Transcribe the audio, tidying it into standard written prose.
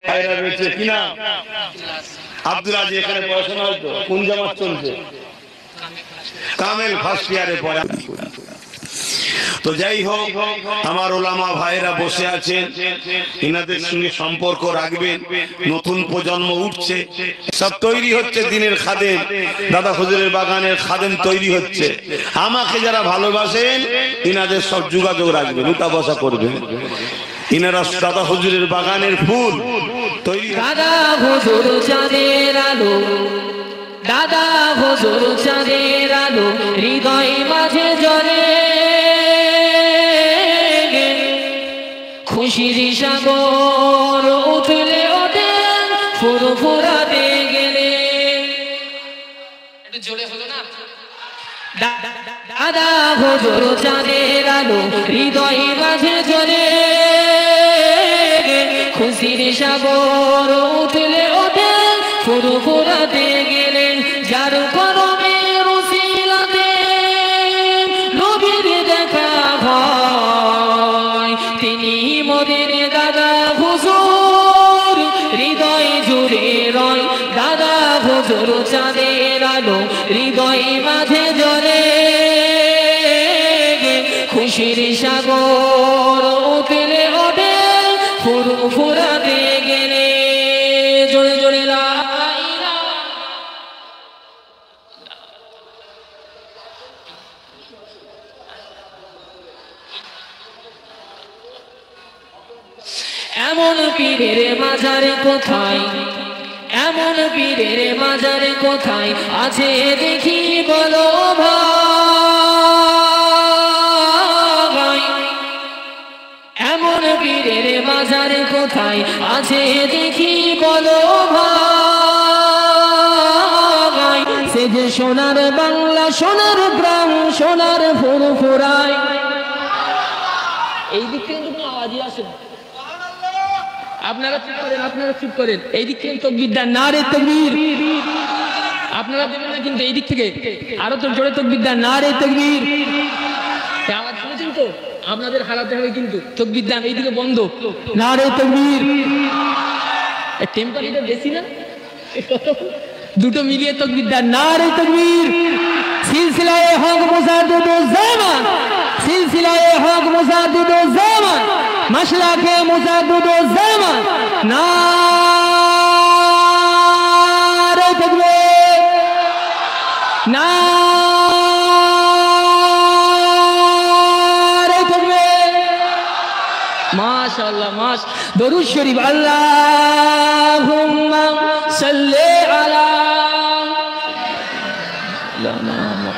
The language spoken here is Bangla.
ভাইরা রয়েছে কি নাম? আব্দুল আজিজ। এখানে পড়াশোনা হতো, কোন জামাত চলছে? কামেল ফার্স্ট ইয়ারে পড়ে। তো যাই হোক, আমার ওলামা ভাইরা বসে আছেন, এনাদের সঙ্গে সম্পর্ক রাখবেন। নতুন প্রজন্ম উঠছে, সব তৈরি হচ্ছে দিনের খাদেম। দাদা হুজুরের বাগানের খাদেম তৈরি হচ্ছে। আমাকে যারা ভালোবাসেন এনাদের সব যোগাযোগ রাখবেন, উঠা বসা করবেন। ইনারা দাদা হুজুরের বাগানের ফুল তৈরি। দাদা হুজুর চাঁদের আলো, দাদা হুজুর চাঁদের আলো, হৃদয় মাঝে জ্বলে খুশির সাগর উঠলে ওঠে ফুরফুরাতে গেলে। একটু জোরে হলো না? দাদা হুজুর চাঁদের আলো, হৃদয় মাঝে জ্বলে খুশির সাগর উঠলে ওঠে ফুরফুরাতে গেলেন। যার করমের উসিলাতে নবীর দেখা হয়, তিনি মোদের দাদা হুজুর, হৃদয় জুড়ে রয়। দাদা হুজুর চাঁদের আলো, হৃদয় মাঝে জ্বলে খুশির সাগর উঠলে ওঠে ফুরফুরাতে গেলে। জোরে জোরে লা ইলাহা। এমন পীরের মাজারে কোথায়, এমন পীরের মাজারে কোথায় আছে দেখি বলো ভাই। এমন পীরের মাজারে কোথায় আছে দেখি বলো ভাই। সে যে সোনার বাংলা, সোনার গ্রাম, সোনার ফুরফুরায়। এই দিক থেকে কিন্তু আওয়াজই আসে। আপনারা চুপ করেন, আপনারা চুপ করেন। এই দিক থেকে তাকবীর দেন, নারে তাকবীর। আপনারা দেবেন না কিন্তু এই দিক থেকে আরো তো জোরে তাকবীর দেন, নারে তাকবীর। আওয়াজ শুনেছেন তো? আপনাদের হারাতে হবে কিন্তু। তাকবীর দেন, এইদিকে বন্ধ, নারে তাকবীর। টেম্পারেচার বেশি না, দুটো মিলিয়ে তাকবীর দেন, নারে তাকবীর। সিলসিলায়ে হক মুজাদ্দিদুজ জামান, সিলসিলায়ে হক মুজাদ্দিদুজ জামান, মাশরাকে মুজাদ্দিদুজ জামান, নারে তাকবীর, নারে তাকবীর। মাশাআল্লাহ, মাশ দরুদ শরীফ। আল্লাহুম্মা সাল্লি আলা মুহাম্মদ।